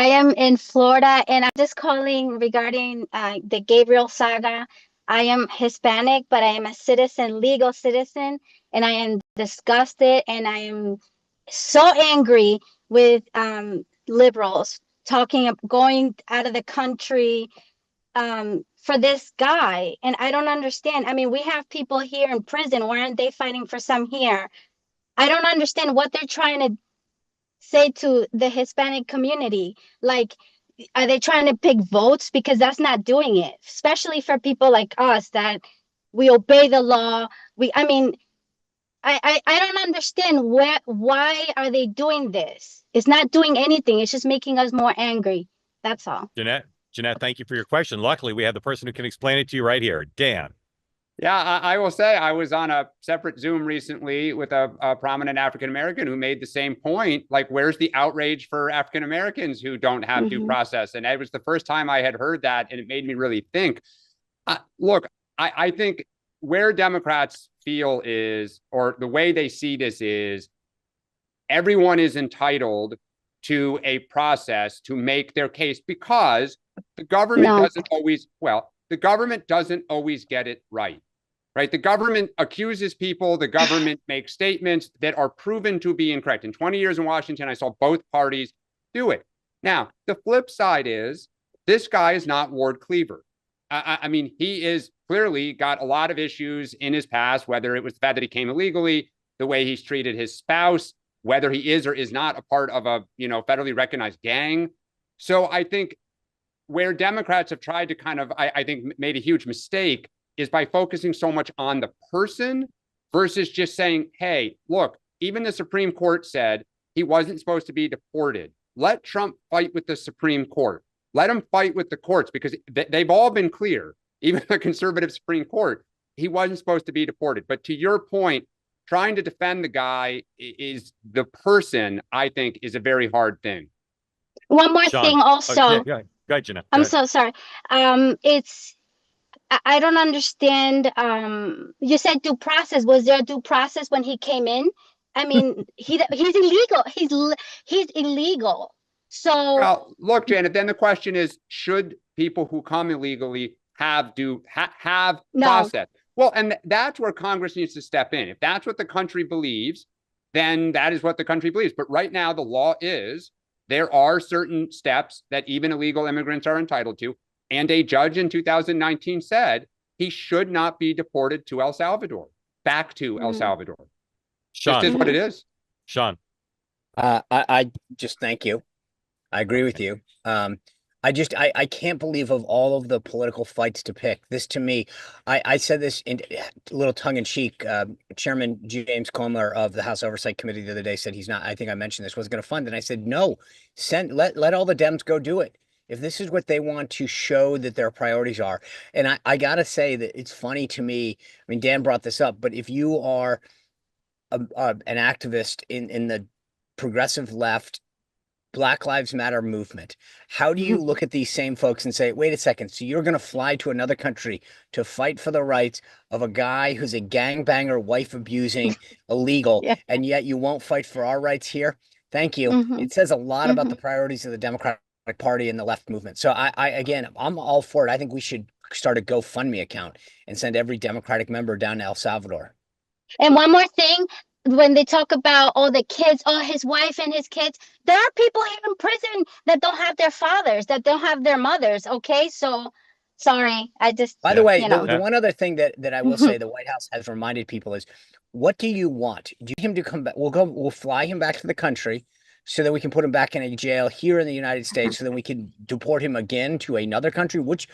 I am in Florida, and I'm just calling regarding the Gabriel saga. I am Hispanic, but I am a citizen, legal citizen, and I am disgusted and I am so angry with liberals going out of the country for this guy. And I don't understand. I mean, we have people here in prison. Why aren't they fighting for some here? I don't understand what they're trying to say to the Hispanic community. Like, are they trying to pick votes? Because that's not doing it, especially for people like us that we obey the law. I mean, I don't understand why are they doing this? It's not doing anything. It's just making us more angry. That's all. Jeanette, thank you for your question. Luckily, we have the person who can explain it to you right here. Dan. Yeah, I will say I was on a separate Zoom recently with a prominent African-American who made the same point. Like, where's the outrage for African-Americans who don't have due process? And it was the first time I had heard that, and it made me really think. Look, I think where Democrats feel is, or the way they see this is, everyone is entitled to a process to make their case because the government the government doesn't always get it right. Right? The government accuses people. The government makes statements that are proven to be incorrect. In 20 years in Washington, I saw both parties do it. Now, the flip side is this guy is not Ward Cleaver. I mean, he is clearly got a lot of issues in his past, whether it was the fact that he came illegally, the way he's treated his spouse, whether he is or is not a part of a, federally recognized gang. So I think where Democrats have tried to kind of, I think, made a huge mistake is by focusing so much on the person versus just saying, hey, look, even the Supreme Court said he wasn't supposed to be deported. Let Trump fight with the Supreme Court. Let him fight with the courts because they've all been clear, even the conservative Supreme Court, he wasn't supposed to be deported. But to your point, trying to defend the guy is the person, I think, is a very hard thing. One more thing also. Go ahead, Jeanette. I'm so sorry. I don't understand. You said due process. Was there a due process when he came in? I mean, he's illegal. He's illegal. So, well, look, Janet. Then the question is: should people who come illegally have process? Well, and that's where Congress needs to step in. If that's what the country believes, then that is what the country believes. But right now, the law is there are certain steps that even illegal immigrants are entitled to. And a judge in 2019 said he should not be deported to El Salvador, back to El Salvador. Sean, just is what it is. Sean. I just thank you. I agree with you. I can't believe of all of the political fights to pick, this to me, I said this in a little tongue in cheek. Chairman James Comer of the House Oversight Committee the other day said he's not, I think I mentioned this, wasn't going to fund. And I said, no, let all the Dems go do it. If this is what they want to show that their priorities are. And I got to say that it's funny to me. I mean, Dan brought this up, but if you are an activist in the progressive left, Black Lives Matter movement, how do you look at these same folks and say, wait a second, so you're going to fly to another country to fight for the rights of a guy who's a gangbanger, wife abusing, illegal, and yet you won't fight for our rights here? Thank you. It says a lot about the priorities of the Democratic Party and the left movement. So I'm all for it. I think we should start a GoFundMe account and send every Democratic member down to El Salvador. And one more thing, when they talk about the kids, his wife and his kids, there are people here in prison that don't have their fathers, that don't have their mothers. Okay, so sorry, By the way, the one other thing that I will say the White House has reminded people is, what do you want? Do you want him to come back? We'll fly him back to the country so that we can put him back in a jail here in the United States, so then we can deport him again to another country, hold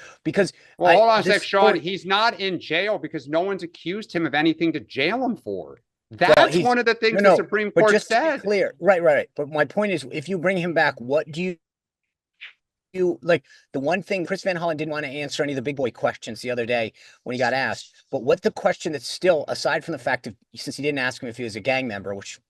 on a sec, Sean, he's not in jail because no one's accused him of anything to jail him for. That's one of the things the Supreme Court said. To be clear, right. But my point is, if you bring him back, what do you like? The one thing Chris Van Hollen didn't want to answer any of the big boy questions the other day when he got asked, but what the question that's still, aside from the fact of, since he didn't ask him if he was a gang member, which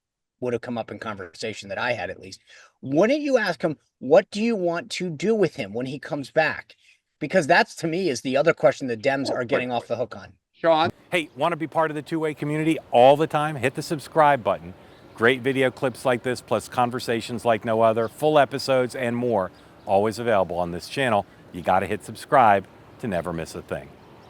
would have come up in conversation that I had at least, wouldn't you ask him, what do you want to do with him when he comes back? Because that's, to me, is the other question the Dems are getting off the hook on. Sean? Hey, want to be part of the two-way community all the time? Hit the subscribe button. Great video clips like this, plus conversations like no other, full episodes and more always available on this channel. You got to hit subscribe to never miss a thing.